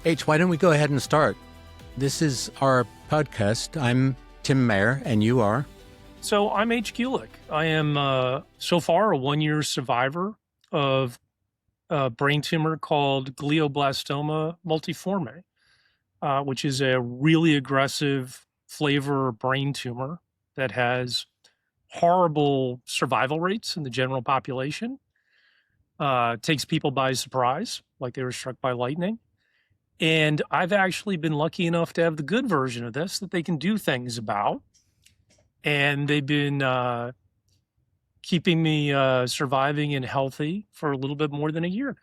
H, why don't we go ahead and start? This is our podcast. I'm Tim Mayer, and you are? So I'm H Gulick. I am so far a 1-year survivor of a brain tumor called glioblastoma multiforme, which is a really aggressive flavor brain tumor that has horrible survival rates in the general population. Takes people by surprise, like they were struck by lightning. And I've actually been lucky enough to have the good version of this that they can do things about. And they've been keeping me surviving and healthy for a little bit more than a year now.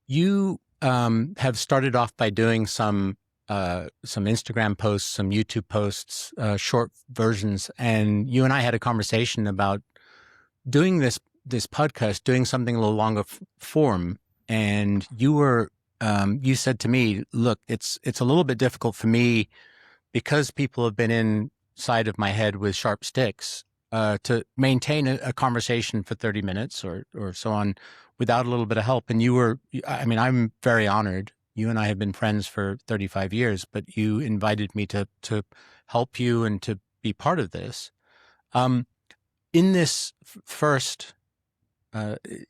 You have started off by doing some Instagram posts, some YouTube posts, short versions, and you and I had a conversation about doing this podcast, doing something a little longer form. And you said to me, look, it's a little bit difficult for me because people have been inside of my head with sharp sticks, to maintain a conversation for 30 minutes or so on without a little bit of help. And I'm very honored. You and I have been friends for 35 years, but you invited me to help you and to be part of this. In this first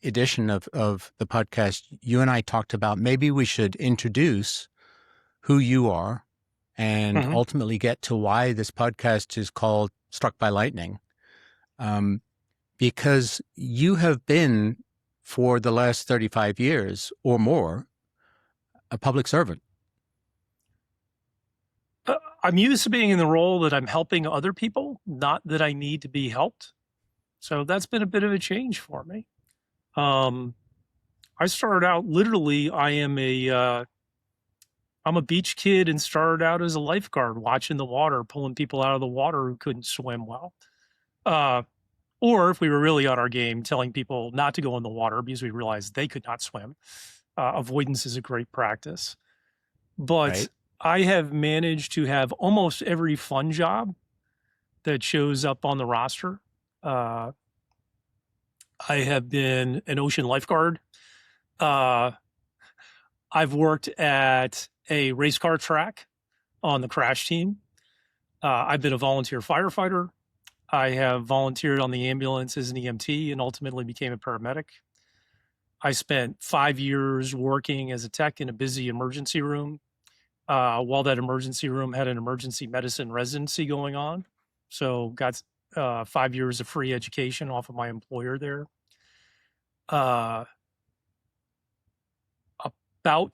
edition of the podcast, you and I talked about maybe we should introduce who you are and ultimately get to why this podcast is called Struck by Lightning. Because you have been, for the last 35 years or more, a public servant. I'm used to being in the role that I'm helping other people, not that I need to be helped. So that's been a bit of a change for me. I started out literally, I'm a beach kid and started out as a lifeguard, watching the water, pulling people out of the water who couldn't swim well. Or if we were really on our game, telling people not to go in the water because we realized they could not swim. Avoidance is a great practice. But Right. I have managed to have almost every fun job that shows up on the roster. I have been an ocean lifeguard. I've worked at a race car track on the crash team. I've been a volunteer firefighter. I have volunteered on the ambulance as an EMT and ultimately became a paramedic. I spent 5 years working as a tech in a busy emergency room, while that emergency room had an emergency medicine residency going on. So got 5 years of free education off of my employer there. About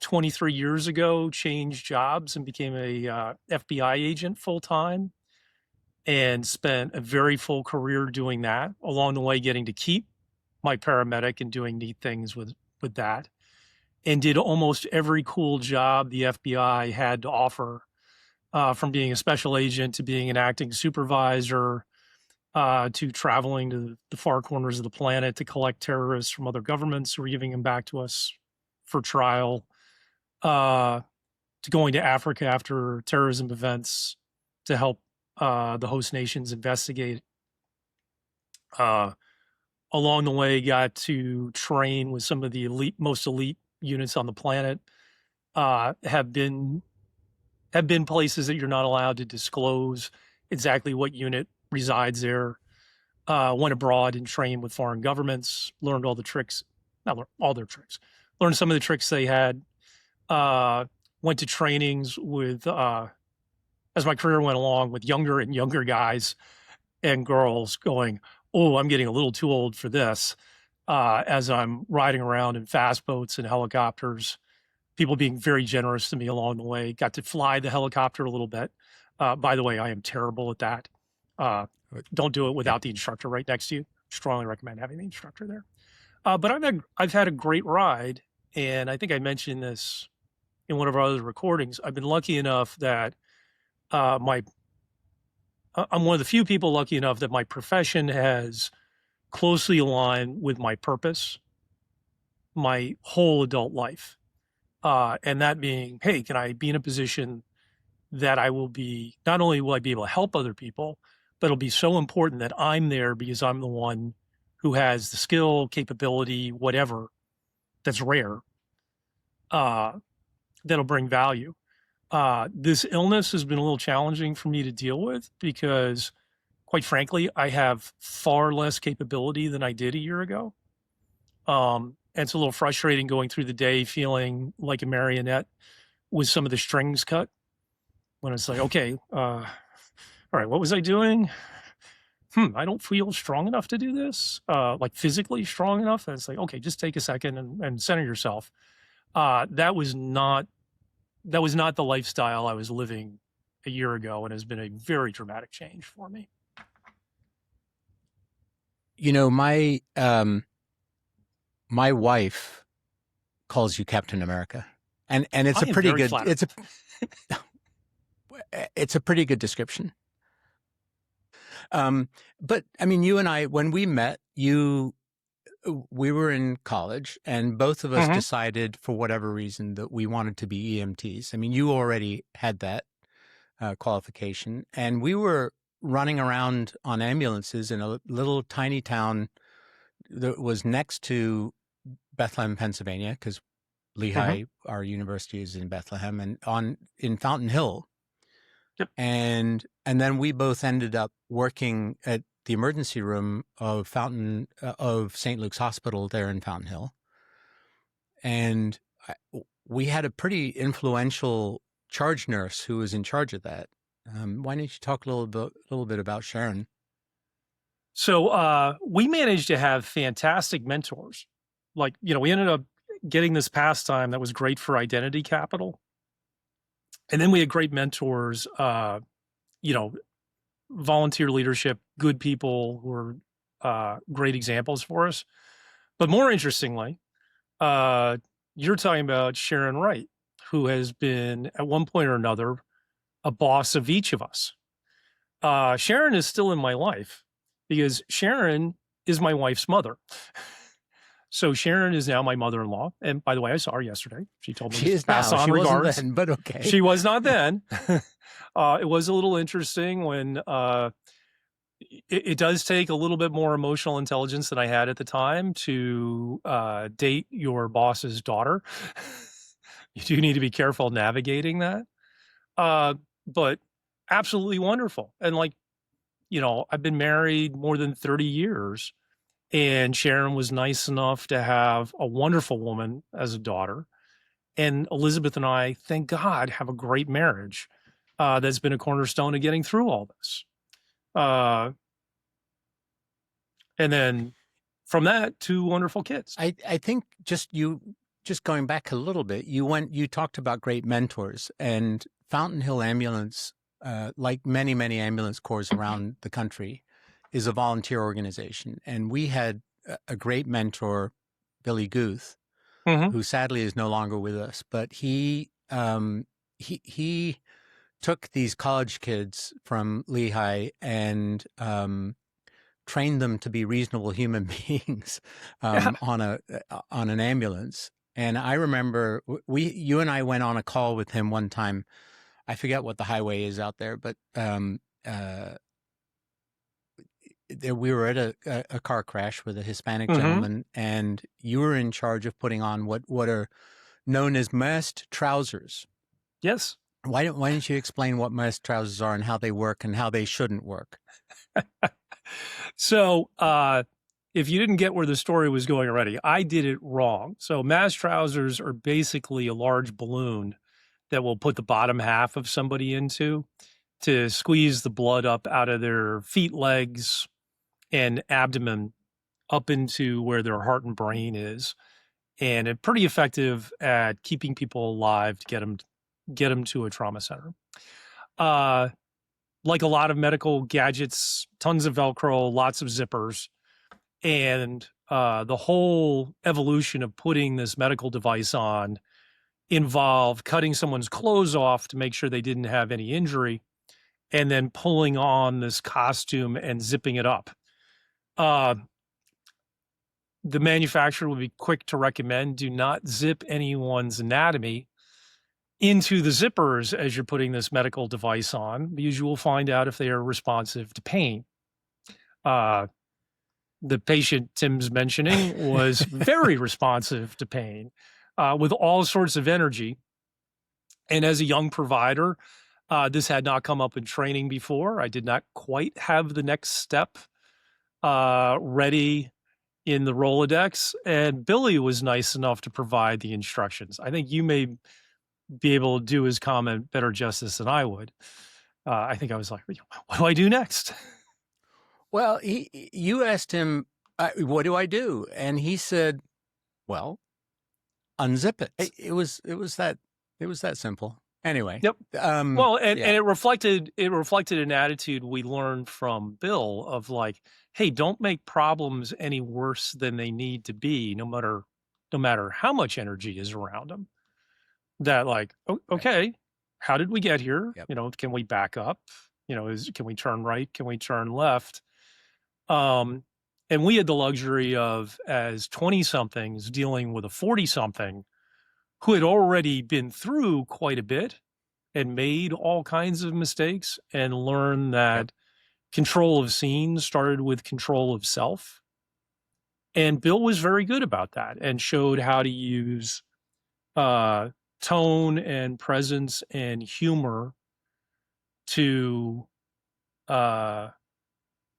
23 years ago, changed jobs and became a FBI agent full-time and spent a very full career doing that, along the way getting to keep my paramedic and doing neat things with that, and did almost every cool job the FBI had to offer, from being a special agent to being an acting supervisor, to traveling to the far corners of the planet to collect terrorists from other governments who were giving them back to us for trial, to going to Africa after terrorism events to help the host nations investigate. Along the way, got to train with some of the most elite units on the planet. Have been places that you're not allowed to disclose exactly what unit resides there. Went abroad and trained with foreign governments, learned all the tricks, not all their tricks, learned some of the tricks they had. Went to trainings with, as my career went along, with younger and younger guys and girls going, oh, I'm getting a little too old for this, as I'm riding around in fast boats and helicopters, people being very generous to me along the way. Got to fly the helicopter a little bit. By the way, I am terrible at that. Don't do it without the instructor right next to you. Strongly recommend having the instructor there. But I've had a great ride, and I think I mentioned this in one of our other recordings. I've been lucky enough that I'm one of the few people lucky enough that my profession has closely aligned with my purpose, my whole adult life. And that being, hey, can I be in a position that I will be, not only will I be able to help other people, but it'll be so important that I'm there because I'm the one who has the skill, capability, whatever, that's rare uh, that'll bring value. This illness has been a little challenging for me to deal with because, quite frankly, I have far less capability than I did a year ago. And it's a little frustrating going through the day feeling like a marionette with some of the strings cut when it's like, okay, all right, what was I doing? I don't feel strong enough to do this, like physically strong enough. And it's like, okay, just take a second and center yourself. That was not the lifestyle I was living a year ago, and has been a very dramatic change for me. You know, my wife calls you Captain America, and it's a pretty good Flattered. it's a pretty good description. But I mean, you and I, when we met, we were in college, and both of us decided, for whatever reason, that we wanted to be EMTs. I mean, you already had that qualification, and we were running around on ambulances in a little tiny town that was next to Bethlehem, Pennsylvania, because Lehigh, our university, is in Bethlehem, and in Fountain Hill. Yep. And then we both ended up working at the emergency room of St. Luke's Hospital there in Fountain Hill. And we had a pretty influential charge nurse who was in charge of that. Why don't you talk a little bit about Sharon? So we managed to have fantastic mentors. Like, we ended up getting this pastime that was great for identity capital. And then we had great mentors, volunteer leadership, good people who were great examples for us. But more interestingly, you're talking about Sharon Wright, who has been at one point or another a boss of each of us. Sharon is still in my life because Sharon is my wife's mother. So Sharon is now my mother-in-law. And by the way, I saw her yesterday. She told me She is to pass now. on She regards. wasn't then, but okay. She was not then. It was a little interesting when it does take a little bit more emotional intelligence than I had at the time to date your boss's daughter. You do need to be careful navigating that. But absolutely wonderful. And I've been married more than 30 years. And Sharon was nice enough to have a wonderful woman as a daughter. And Elizabeth and I, thank God, have a great marriage that's been a cornerstone of getting through all this. And then from that, 2 wonderful kids. I think just going back a little bit, you talked about great mentors, and Fountain Hill Ambulance, like many, many ambulance corps around the country, is a volunteer organization. And we had a great mentor, Billy Guth, who sadly is no longer with us, but he took these college kids from Lehigh and trained them to be reasonable human beings on an ambulance. And I remember you and I went on a call with him one time. I forget what the highway is out there, but we were at a car crash with a Hispanic gentleman, and you were in charge of putting on what are known as masked trousers. Yes. Why don't you explain what masked trousers are and how they work and how they shouldn't work? So if you didn't get where the story was going already, I did it wrong. So masked trousers are basically a large balloon that will put the bottom half of somebody into to squeeze the blood up out of their feet, legs, and abdomen up into where their heart and brain is. And it's pretty effective at keeping people alive to get them to a trauma center. Like a lot of medical gadgets, tons of Velcro, lots of zippers. And the whole evolution of putting this medical device on involved cutting someone's clothes off to make sure they didn't have any injury, and then pulling on this costume and zipping it up. The manufacturer will be quick to recommend do not zip anyone's anatomy into the zippers as you're putting this medical device on, because you will find out if they are responsive to pain. The patient Tim's mentioning was very responsive to pain. with all sorts of energy. And as a young provider, this had not come up in training before. I did not quite have the next step ready in the Rolodex, and Billy was nice enough to provide the instructions. I think you may be able to do his comment better justice than I would. I think I was like, what do I do next? Well, you asked him, what do I do? And he said, well, unzip it. It was that simple. Anyway. Yep. Well, and yeah. it reflected an attitude we learned from Bill of like, hey, don't make problems any worse than they need to be, no matter how much energy is around them. That like, okay, how did we get here? Yep. Can we back up? Can we turn right? Can we turn left? And we had the luxury of, as 20-somethings, dealing with a 40-something who had already been through quite a bit and made all kinds of mistakes and learned that control of scene started with control of self. And Bill was very good about that and showed how to use tone and presence and humor to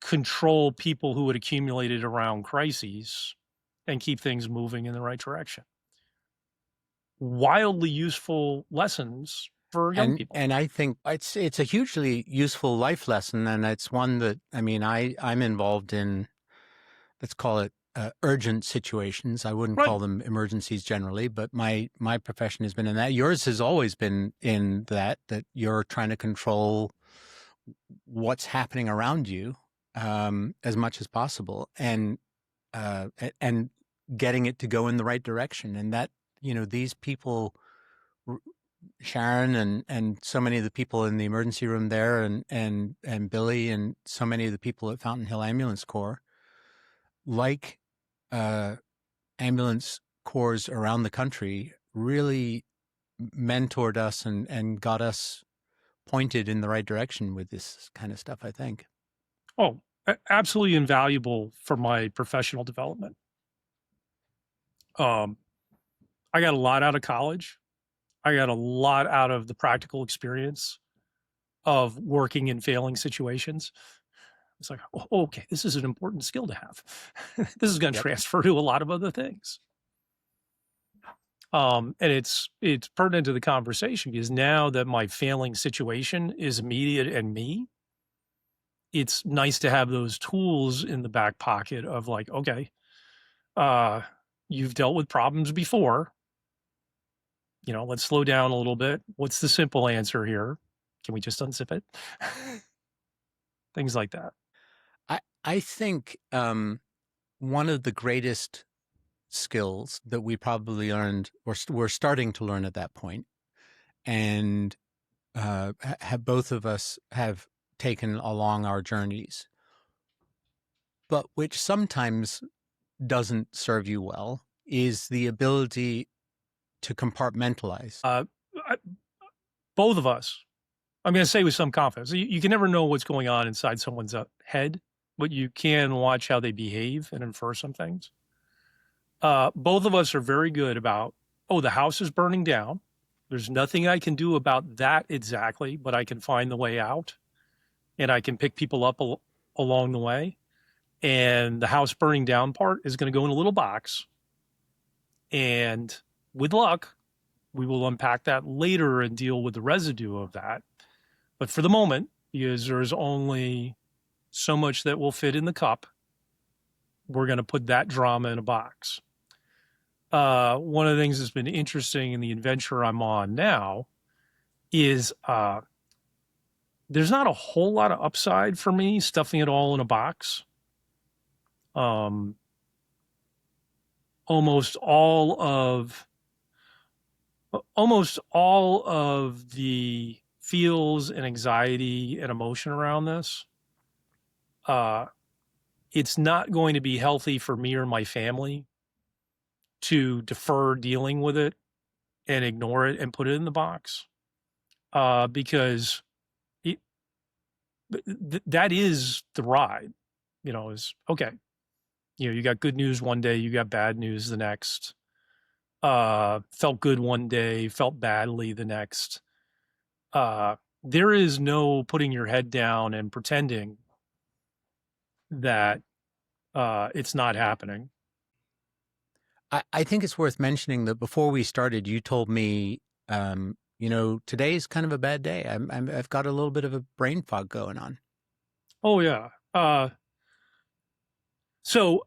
control people who had accumulated around crises and keep things moving in the right direction. Wildly useful lessons for young people. And I think it's a hugely useful life lesson, and it's one that, I mean, I'm involved in, let's call it urgent situations. I wouldn't call them emergencies generally, but my profession has been in that. Yours has always been in that you're trying to control what's happening around you as much as possible, and getting it to go in the right direction. And that, these people, Sharon and so many of the people in the emergency room there, and Billy and so many of the people at Fountain Hill Ambulance Corps, like ambulance corps around the country, really mentored us and got us pointed in the right direction with this kind of stuff, I think. Oh, absolutely invaluable for my professional development. I got a lot out of college. I got a lot out of the practical experience of working in failing situations. It's like, oh, okay, this is an important skill to have. This is going to transfer to a lot of other things. And it's pertinent to the conversation because now that my failing situation is immediate and me, it's nice to have those tools in the back pocket of like, okay, you've dealt with problems before. Let's slow down a little bit. What's the simple answer here? Can we just unzip it? Things like that. I think one of the greatest skills that we probably learned, or we're starting to learn at that point, and both of us have taken along our journeys, but which sometimes doesn't serve you well, is the ability to compartmentalize. Both of us, I'm going to say with some confidence, you can never know what's going on inside someone's head, but you can watch how they behave and infer some things. Both of us are very good about, the house is burning down. There's nothing I can do about that exactly, but I can find the way out and I can pick people up along the way. And the house burning down part is going to go in a little box. And with luck, we will unpack that later and deal with the residue of that. But for the moment, because there's only so much that will fit in the cup, we're going to put that drama in a box. One of the things that's been interesting in the adventure I'm on now is there's not a whole lot of upside for me stuffing it all in a box. Almost all of the feels and anxiety and emotion around this, it's not going to be healthy for me or my family to defer dealing with it and ignore it and put it in the box, because that is the ride. Is okay. You got good news one day, you got bad news the next. felt good one day, felt badly the next. There is no putting your head down and pretending that it's not happening. I think it's worth mentioning that before we started, you told me, today's kind of a bad day. I've got a little bit of a brain fog going on. Oh yeah. So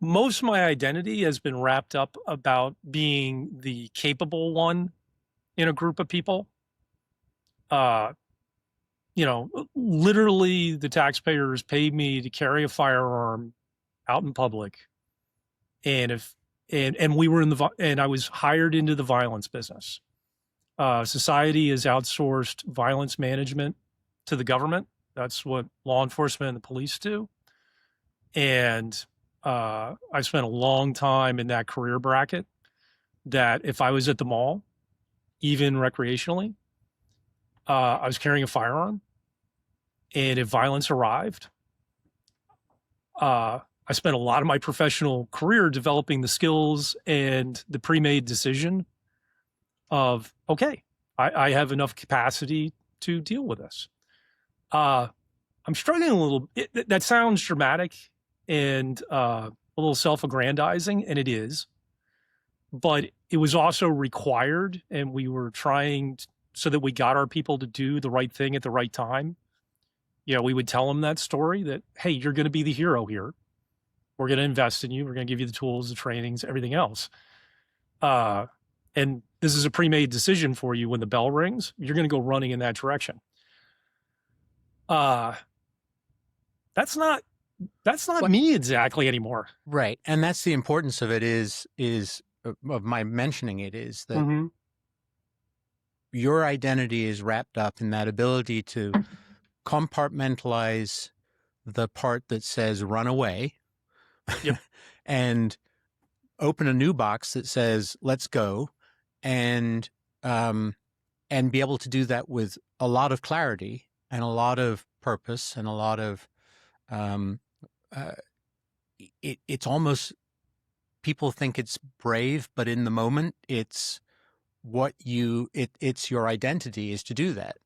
most of my identity has been wrapped up about being the capable one in a group of people. Uh, literally the taxpayers paid me to carry a firearm out in public, and if and we were and I was hired into the violence business. Society has outsourced violence management to the government. That's what law enforcement and the police do. And I spent a long time in that career bracket that if I was at the mall, even recreationally, I was carrying a firearm. And if violence arrived, I spent a lot of my professional career developing the skills and the pre-made decision of, okay, I have enough capacity to deal with this. I'm struggling a little. That sounds dramatic and a little self-aggrandizing, and it is. But it was also required, and we were trying so that we got our people to do the right thing at the right time. We would tell them that story that, hey, you're going to be the hero here. We're going to invest in you. We're going to give you the tools, the trainings, everything else. And this is a pre-made decision for you. When the bell rings, you're going to go running in that direction. That's not me exactly anymore. Right. And that's the importance of it is of my mentioning it is that your identity is wrapped up in that ability to compartmentalize the part that says run away. Yep. And open a new box that says let's go, and be able to do that with a lot of clarity and a lot of purpose and a lot of it's almost, people think it's brave, but in the moment it's it's your identity is to do that.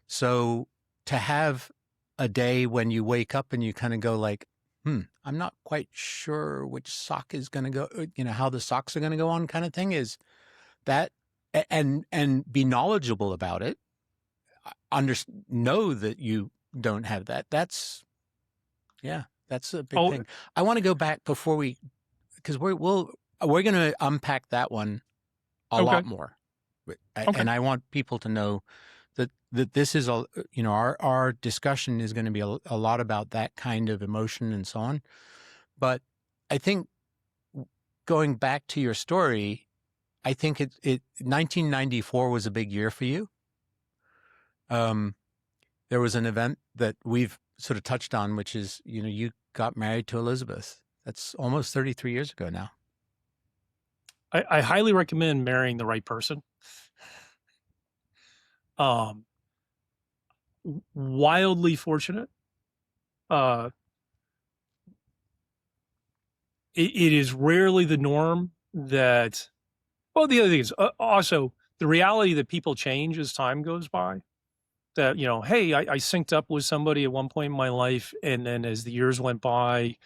So to have a day when you wake up and you kind of go like, I'm not quite sure which sock is going to go, how the socks are going to go on, kind of thing, is that, and be knowledgeable about it. Know that you don't have that. That's a big thing. I want to go back before because we're going to unpack that one a lot more. And I want people to know that this is our discussion is going to be a lot about that kind of emotion and so on. But I think going back to your story, I think 1994 was a big year for you. There was an event that we've sort of touched on, which is, you got married to Elizabeth. That's almost 33 years ago now. I highly recommend marrying the right person. Wildly fortunate. It is rarely the norm that, well, the other thing is also the reality that people change as time goes by. That, hey, I synced up with somebody at one point in my life, and then as the years went by,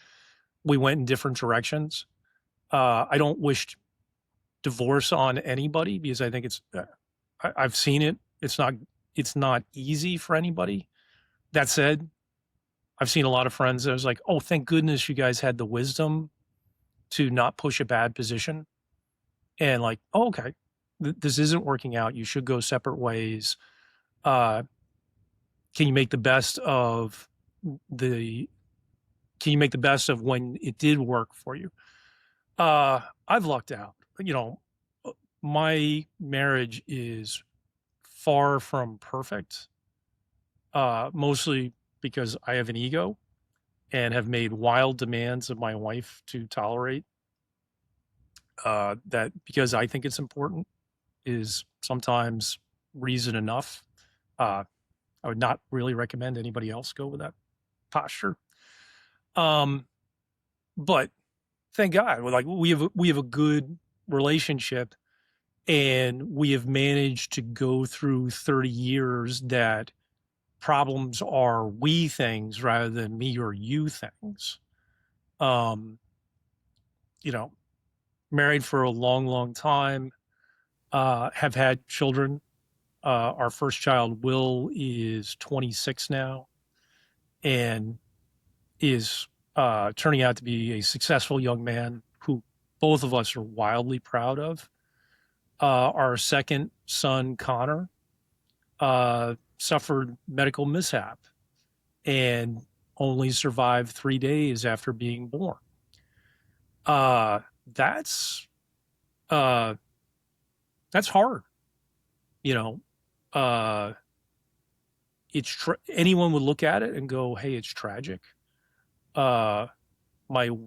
we went in different directions. I don't wish divorce on anybody because I think it's, I've seen it. It's not easy for anybody. That said, I've seen a lot of friends that was like, oh, thank goodness you guys had the wisdom to not push a bad position. And like, oh, okay, this isn't working out. You should go separate ways. Can you make the best of when it did work for you? I've lucked out. My marriage is far from perfect, mostly because I have an ego and have made wild demands of my wife to tolerate. That, because I think it's important, is sometimes reason enough. I would not really recommend anybody else go with that posture. But thank God, we have a good relationship, and we have managed to go through 30 years that problems are we things rather than me or you things. Um, you know, married for a long, long time, have had children. Our first child, Will, is 26 now and is turning out to be a successful young man who both of us are wildly proud of. Our second son, Connor, suffered medical mishap and only survived 3 days after being born. That's uh, that's hard, you know. Uh, anyone would look at it and go, "Hey, it's tragic." My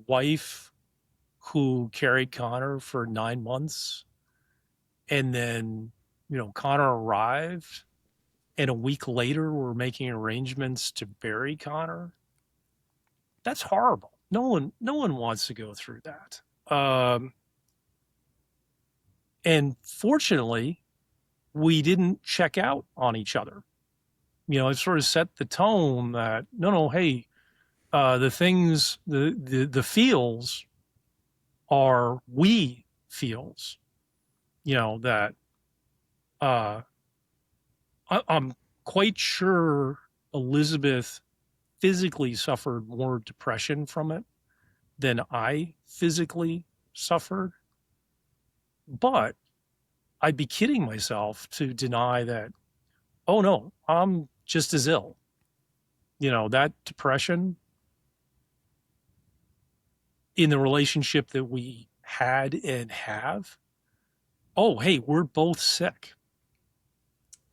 wife, who carried Connor for 9 months, and then Connor arrived, and a week later we're making arrangements to bury Connor. That's horrible. No one wants to go through that. And fortunately, we didn't check out on each other. It sort of set the tone that no, hey, the things, the feels are we feels. That I'm quite sure Elizabeth physically suffered more depression from it than I physically suffered. But I'd be kidding myself to deny that, oh no, I'm just as ill. That depression in the relationship that we had and have, oh, hey, we're both sick.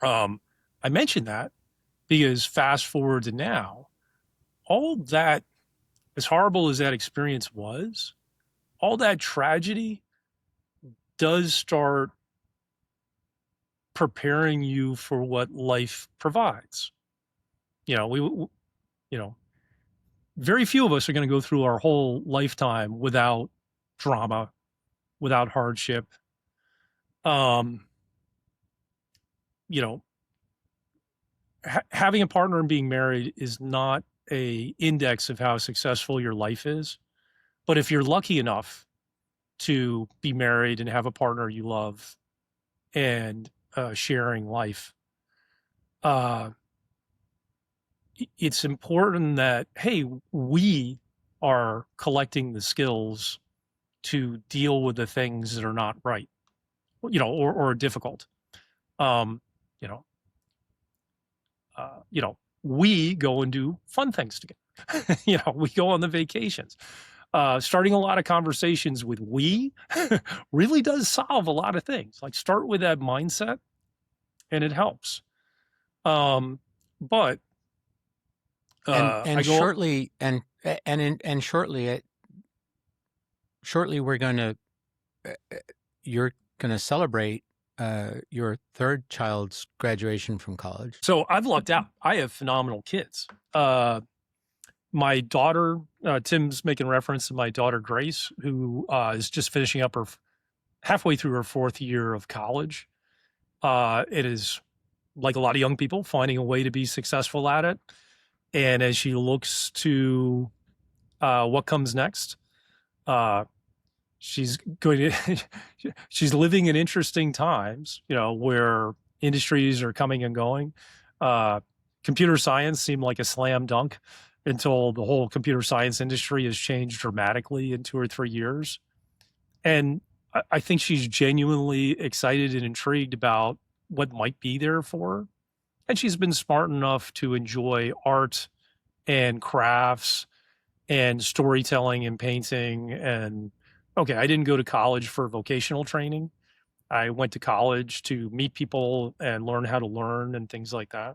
I mentioned that because fast forward to now, all that, as horrible as that experience was, all that tragedy does start preparing you for what life provides. Very few of us are going to go through our whole lifetime without drama, without hardship. Having a partner and being married is not a index of how successful your life is. But if you're lucky enough to be married and have a partner you love and sharing life, it's important that, hey, we are collecting the skills to deal with the things that are not right, or difficult. We go and do fun things together. We go on the vacations. Starting a lot of conversations with we really does solve a lot of things. Like, start with that mindset and it helps. But and shortly we're going to you're going to celebrate your third child's graduation from college. So I've lucked out. I have phenomenal kids. My daughter, Tim's making reference to my daughter, Grace, who is just finishing up halfway through her fourth year of college. It is, like a lot of young people, finding a way to be successful at it. And as she looks to what comes next, she's living in interesting times, where industries are coming and going. Computer science seemed like a slam dunk until the whole computer science industry has changed dramatically in 2 or 3 years. And I think she's genuinely excited and intrigued about what might be there for her. And she's been smart enough to enjoy art and crafts and storytelling and painting. And okay, I didn't go to college for vocational training. I went to college to meet people and learn how to learn and things like that.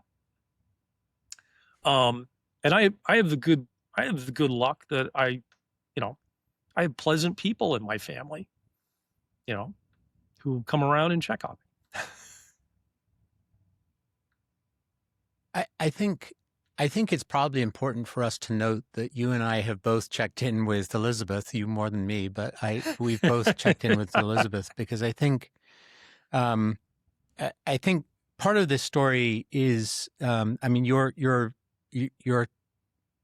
And I have the good luck that I have pleasant people in my family, who come around and check on me. I think I think it's probably important for us to note that you and I have both checked in with Elizabeth, you more than me, but we've both checked in with Elizabeth because um, I think part of this story is, I mean, you're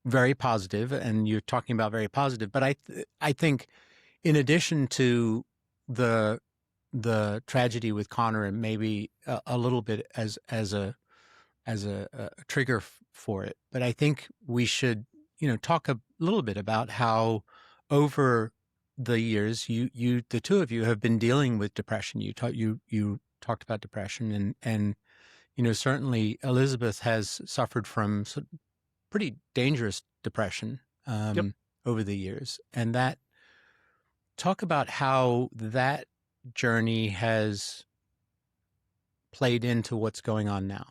very positive and you're talking about very positive, but I think in addition to the tragedy with Connor and maybe a little bit as a trigger for it. But I think we should, talk a little bit about how over the years the two of you have been dealing with depression. You talked about depression and certainly Elizabeth has suffered from pretty dangerous depression Yep. over the years, and that talk about how that journey has played into what's going on now.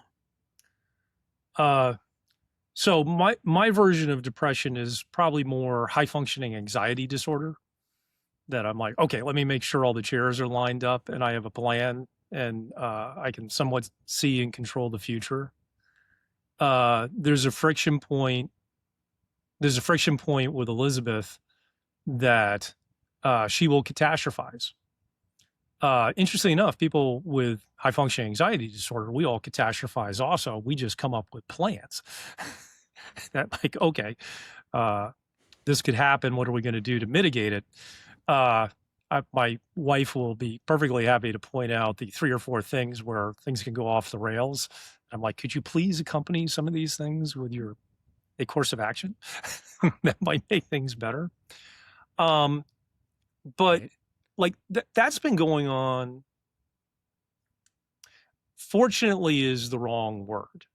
So my version of depression is probably more high functioning anxiety disorder, that I'm like, okay, let me make sure all the chairs are lined up and I have a plan, and I can somewhat see and control the future. There's a friction point. There's a friction point with Elizabeth that she will catastrophize. Interestingly enough, people with high functioning anxiety disorder, we all catastrophize also. We just come up with plans that, like, okay, this could happen. What are we going to do to mitigate it? My wife will be perfectly happy to point out the 3 or 4 things where things can go off the rails. I'm like, could you please accompany some of these things with a course of action that might make things better? But Right. like that's been going on. Fortunately is the wrong word.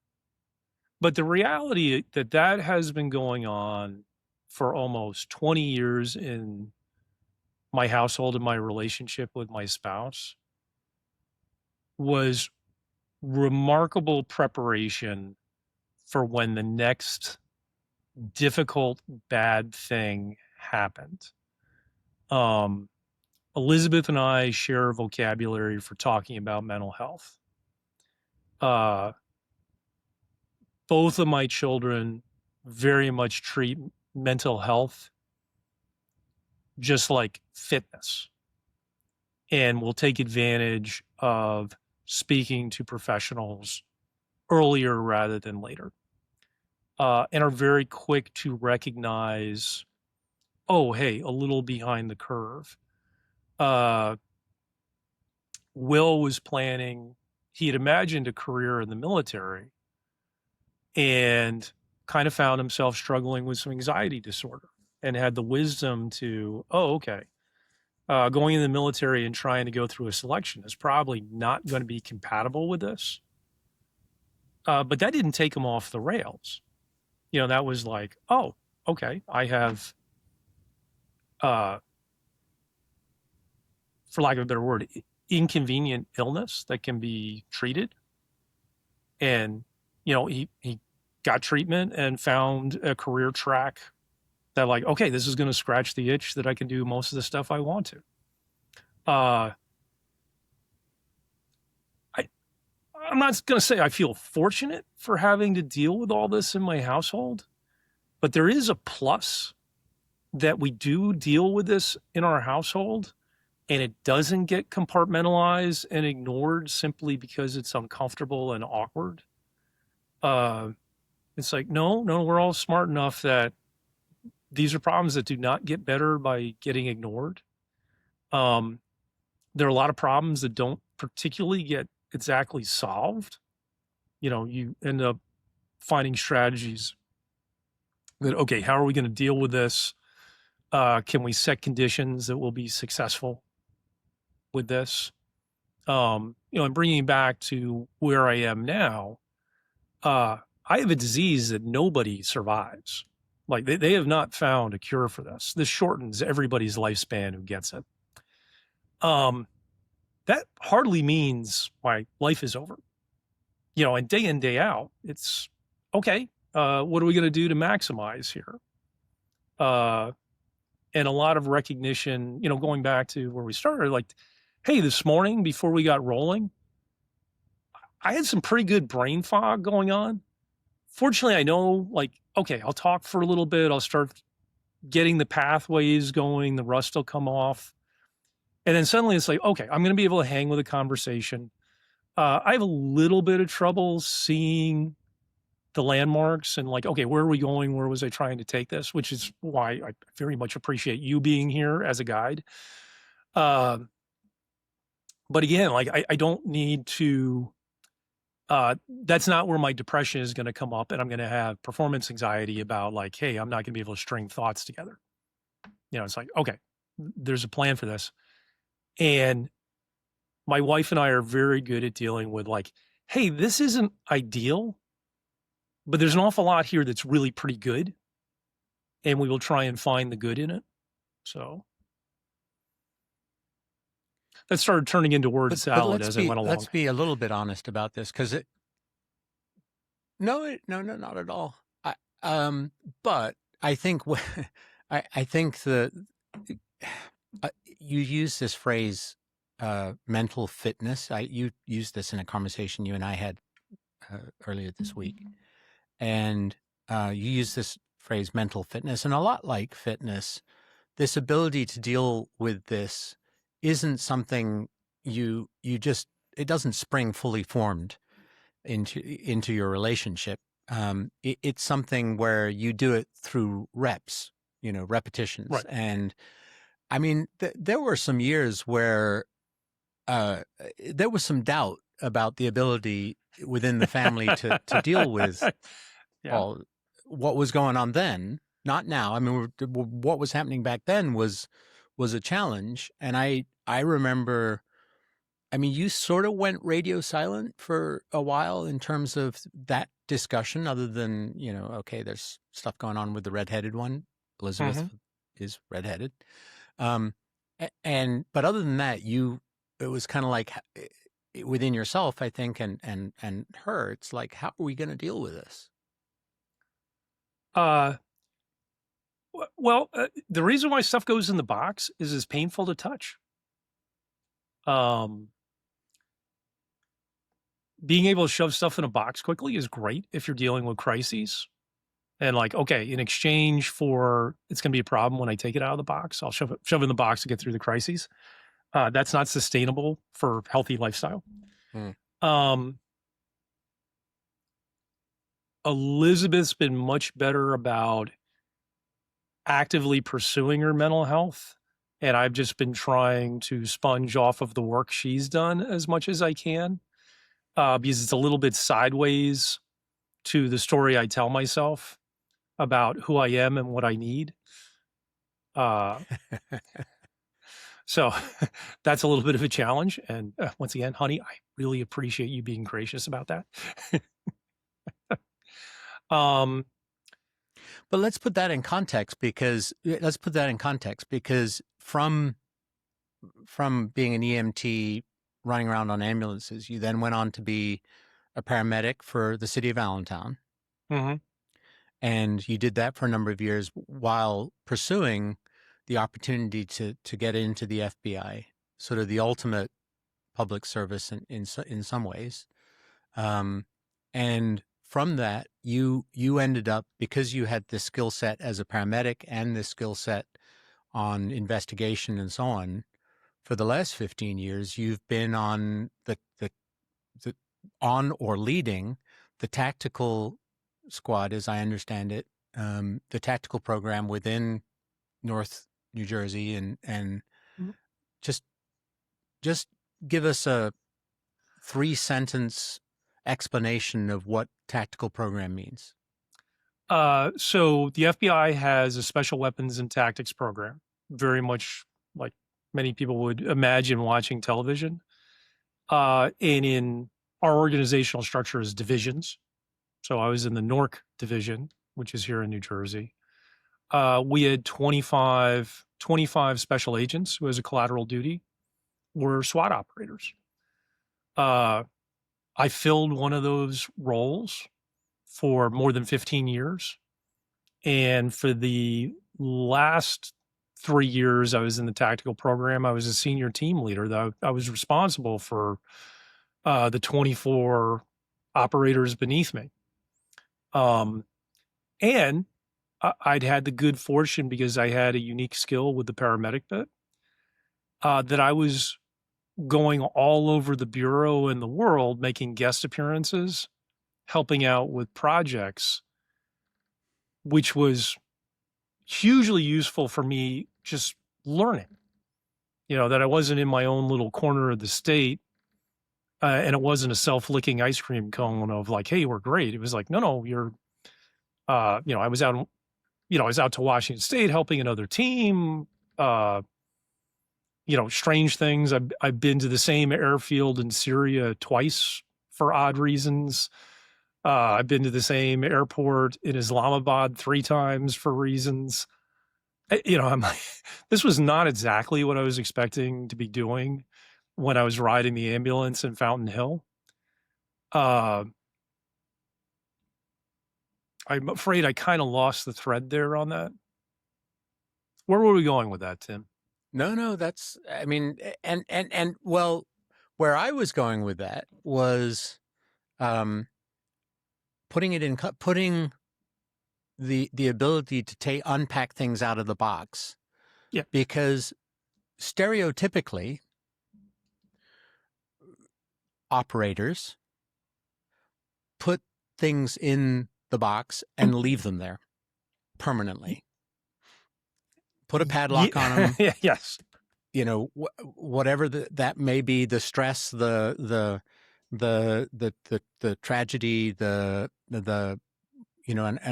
But the reality that has been going on for almost 20 years in my household and my relationship with my spouse was remarkable preparation for when the next difficult, bad thing happened. Elizabeth and I share a vocabulary for talking about mental health. Both of my children very much treat mental health just like fitness, and will take advantage of speaking to professionals earlier rather than later, and are very quick to recognize, oh, hey, a little behind the curve. Will was planning, he had imagined a career in the military and kind of found himself struggling with some anxiety disorder, and had the wisdom to, oh, okay, going in the military and trying to go through a selection is probably not going to be compatible with this. But that didn't take him off the rails. That was like, oh, okay, I have, for lack of a better word, inconvenient illness that can be treated. And, he got treatment and found a career track that, like, okay, this is going to scratch the itch that I can do most of the stuff I want to. I'm not going to say I feel fortunate for having to deal with all this in my household, but there is a plus that we do deal with this in our household, and it doesn't get compartmentalized and ignored simply because it's uncomfortable and awkward. It's like, no, we're all smart enough that these are problems that do not get better by getting ignored. There are a lot of problems that don't particularly get exactly solved. You end up finding strategies that, okay, how are we going to deal with this? Can we set conditions that will be successful with this? And bringing back to where I am now, I have a disease that nobody survives. Like, they have not found a cure for this. This shortens everybody's lifespan who gets it. That hardly means my life is over. And day in, day out, it's okay. What are we going to do to maximize here? And a lot of recognition, going back to where we started, like, hey, this morning before we got rolling, I had some pretty good brain fog going on. fortunately, I know, like, okay, I'll talk for a little bit. I'll start getting the pathways going. The rust will come off. And then suddenly it's like, okay, I'm going to be able to hang with a conversation. I have a little bit of trouble seeing the landmarks and like, okay, where are we going? Where was I trying to take this? Which is why I very much appreciate you being here as a guide. Um, but again, like I don't need to, that's not where my depression is going to come up and I'm going to have performance anxiety about like, hey, I'm not going to be able to string thoughts together. It's like, okay, there's a plan for this. And my wife and I are very good at dealing with like, hey, this isn't ideal, but there's an awful lot here that's really pretty good. And we will try and find the good in it. So that started turning into word salad as I went along. Let's be a little bit honest about this, because no, not at all. But I think I think you use this phrase, mental fitness. You used this in a conversation you and I had earlier this week, and you use this phrase mental fitness, and a lot like fitness, this ability to deal with this isn't something you just, it doesn't spring fully formed into your relationship. It's something where you do it through reps, repetitions. Right. And I mean, there were some years where there was some doubt about the ability within the family to deal with all what was going on then, not now. I mean, what was happening back then was a challenge. And I remember, I mean, you sort of went radio silent for a while in terms of that discussion, other than, okay, there's stuff going on with the redheaded one. Elizabeth is redheaded. But other than that, it was kind of like within yourself, I think, and her, it's like, how are we going to deal with this? Well, the reason why stuff goes in the box is it's painful to touch. Being able to shove stuff in a box quickly is great if you're dealing with crises. And like, okay, in exchange for it's going to be a problem when I take it out of the box, I'll shove it in the box to get through the crises. That's not sustainable for healthy lifestyle. Elizabeth's been much better about actively pursuing her mental health. And I've just been trying to sponge off of the work she's done as much as I can, because it's a little bit sideways to the story I tell myself about who I am and what I need. So that's a little bit of a challenge. And once again, honey, I really appreciate you being gracious about that. But let's put that in context, because from being an EMT running around on ambulances, you then went on to be a paramedic for the city of Allentown. And you did that for a number of years while pursuing the opportunity to get into the FBI, sort of the ultimate public service in some ways. And from that, you ended up, because you had this skill set as a paramedic and this skill set on investigation and so on, for the last 15 years, you've been on on or leading the tactical squad, as I understand it, the tactical program within North New Jersey, and just give us a 3-sentence explanation of what tactical program means. So the FBI has a special weapons and tactics program, very much like many people would imagine watching television. And in our organizational structure is divisions. So I was in the NORC division, which is here in New Jersey. We had 25 special agents who, as a collateral duty, were SWAT operators. I filled one of those roles for more than 15 years. And for the last 3 years I was in the tactical program, I was a senior team leader. I was responsible for the 24 operators beneath me. Um, and I'd had the good fortune because I had a unique skill with the paramedic bit, that I was going all over the bureau and the world, making guest appearances, helping out with projects, which was hugely useful for me just learning, that I wasn't in my own little corner of the state. And it wasn't a self-licking ice cream cone of like, hey, we're great. It was like, no, no, you're, I was out, I was out to Washington State helping another team, uh, strange things. I've been to the same airfield in Syria twice for odd reasons. I've been to the same airport in Islamabad 3 times for reasons. I'm like, this was not exactly what I was expecting to be doing when I was riding the ambulance in Fountain Hill. Uh, I'm afraid I kind of lost the thread there on that. Where were we going with that, Tim? No, that's, I mean, and well, where I was going with that was, putting the ability to unpack things out of the box. Yeah. Because stereotypically, operators put things in the box and leave them there permanently. Put a padlock on them. Yes. Whatever that may be, the stress, the tragedy, and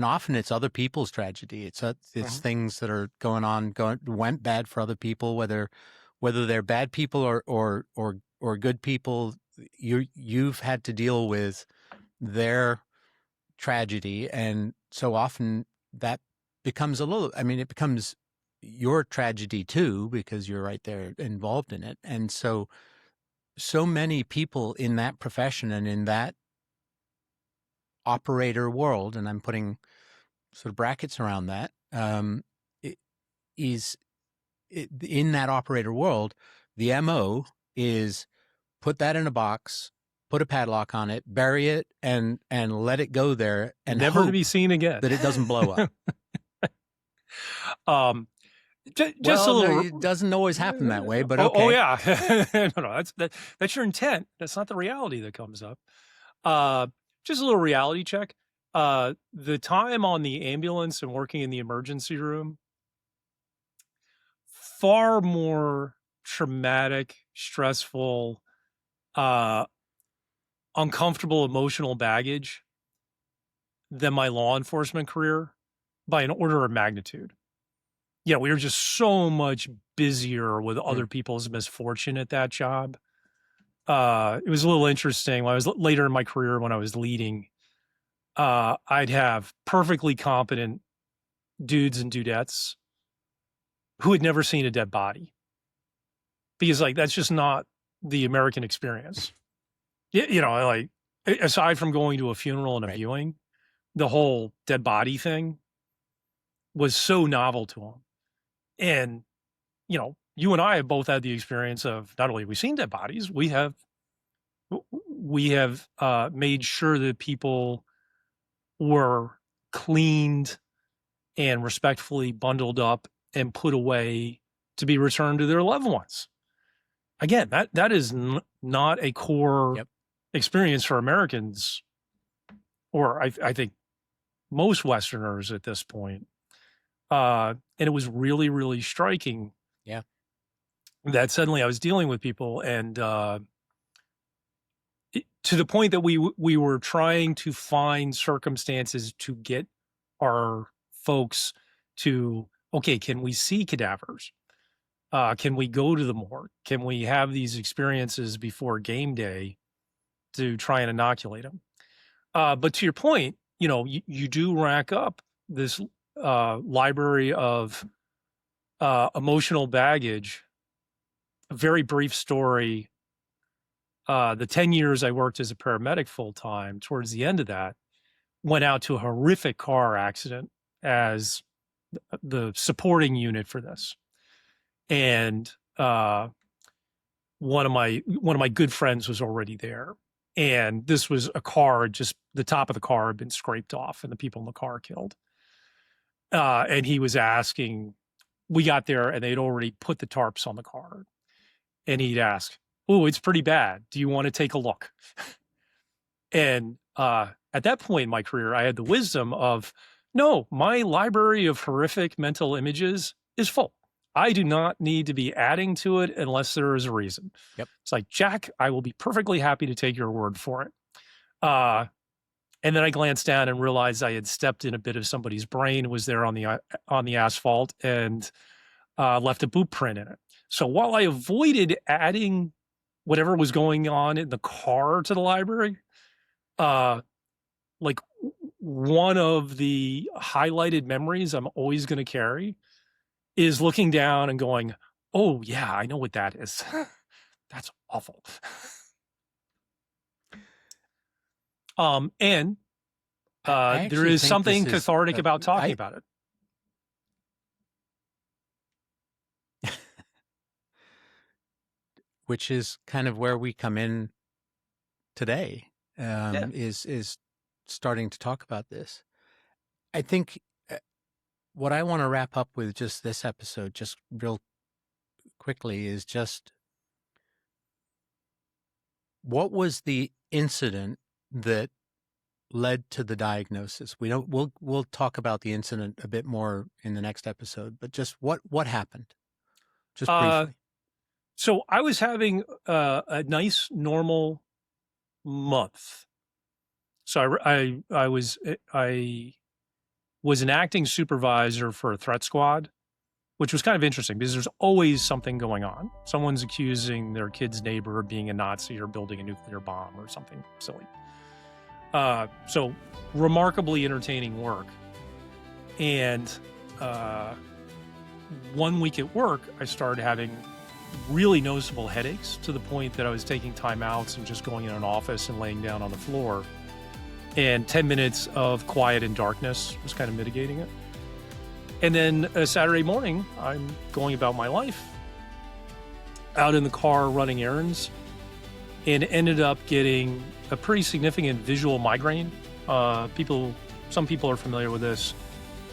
often it's other people's tragedy. It's things that are went bad for other people, whether they're bad people or good people. You've had to deal with their tragedy, and so often that becomes it becomes your tragedy too, because you're right there involved in it. And so many people in that profession and in that operator world, and I'm putting sort of brackets around that, in that operator world, the MO is put that in a box, put a padlock on it, bury it, and let it go there, and never hope to be seen again, that it doesn't blow up. Just a little. It doesn't always happen that way, but okay. Oh yeah, no, that's your intent. That's not the reality that comes up. Just a little reality check. The time on the ambulance and working in the emergency room, far more traumatic, stressful, uncomfortable emotional baggage than my law enforcement career by an order of magnitude. Yeah, we were just so much busier with other people's misfortune at that job. It was a little interesting. When I was later in my career, when I was leading, I'd have perfectly competent dudes and dudettes who had never seen a dead body, because that's just not the American experience. Aside from going to a funeral and a viewing, the whole dead body thing was so novel to them. And, you and I have both had the experience of not only have we seen dead bodies, we have made sure that people were cleaned and respectfully bundled up and put away to be returned to their loved ones. Again, that is not a core experience for Americans, or I think most Westerners at this point. And it was really, really striking. Yeah. That suddenly I was dealing with people, and to the point that we were trying to find circumstances to get our folks to, okay, can we see cadavers? Can we go to the morgue? Can we have these experiences before game day to try and inoculate them? But to your point, you do rack up this library of emotional baggage. A very brief story. The 10 years I worked as a paramedic full time, towards the end of that, went out to a horrific car accident as the supporting unit for this. And one of my good friends was already there. And this was a car, just the top of the car had been scraped off and the people in the car killed. And he was asking, we got there and they'd already put the tarps on the car. And he'd ask, oh, it's pretty bad. Do you want to take a look? And at that point in my career, I had the wisdom of, no, my library of horrific mental images is full. I do not need to be adding to it unless there is a reason. Yep. It's like, Jack, I will be perfectly happy to take your word for it. And then I glanced down and realized I had stepped in a bit of somebody's brain, was there on the asphalt, and left a boot print in it. So while I avoided adding whatever was going on in the car to the library, like one of the highlighted memories I'm always going to carry is looking down and going, oh yeah, I know what that is. That's awful. And there is something cathartic about talking about it. Which is kind of where we come in today, is starting to talk about this. I think what I want to wrap up with just this episode, just real quickly, is just what was the incident that led to the diagnosis? We'll talk about the incident a bit more in the next episode, but just what happened? Just briefly. So I was having a nice normal month. So I was an acting supervisor for a threat squad, which was kind of interesting because there's always something going on. Someone's accusing their kid's neighbor of being a Nazi or building a nuclear bomb or something silly. So remarkably entertaining work. And 1 week at work, I started having really noticeable headaches to the point that I was taking timeouts and just going in an office and laying down on the floor. And 10 minutes of quiet and darkness was kind of mitigating it. And then a Saturday morning, I'm going about my life, out in the car running errands, and ended up getting a pretty significant visual migraine. Some people are familiar with this.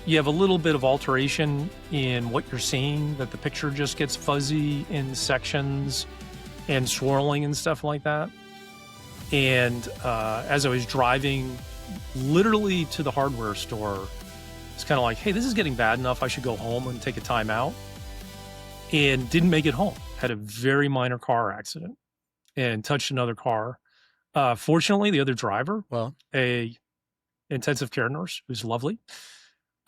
You have a little bit of alteration in what you're seeing, that the picture just gets fuzzy in sections and swirling and stuff like that. And as I was driving literally to the hardware store, it's kind of like, hey, this is getting bad enough. I should go home and take a time out. And didn't make it home. Had a very minor car accident and touched another car. Fortunately, the other driver, a intensive care nurse who's lovely.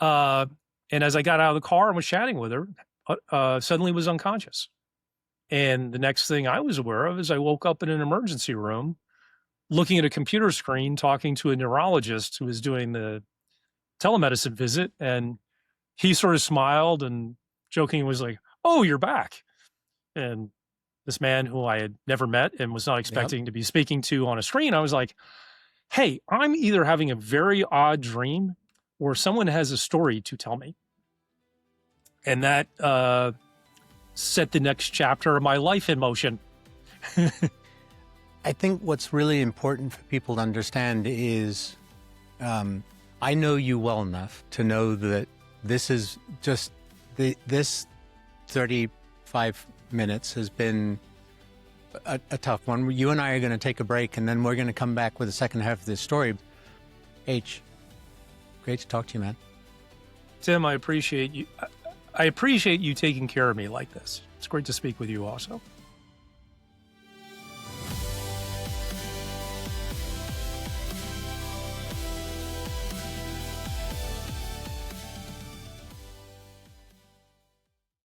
And as I got out of the car and was chatting with her, suddenly was unconscious. And the next thing I was aware of is I woke up in an emergency room, looking at a computer screen, talking to a neurologist who was doing the telemedicine visit. And he sort of smiled and jokingly was like, oh, you're back. And this man who I had never met and was not expecting to be speaking to on a screen, I was like, hey, I'm either having a very odd dream or someone has a story to tell me. And that set the next chapter of my life in motion. I think what's really important for people to understand is I know you well enough to know that this is just this 35 minutes has been a tough one. You and I are going to take a break, and then we're going to come back with the second half of this story. H, great to talk to you, man. Tim, I appreciate you. I appreciate you taking care of me like this. It's great to speak with you also.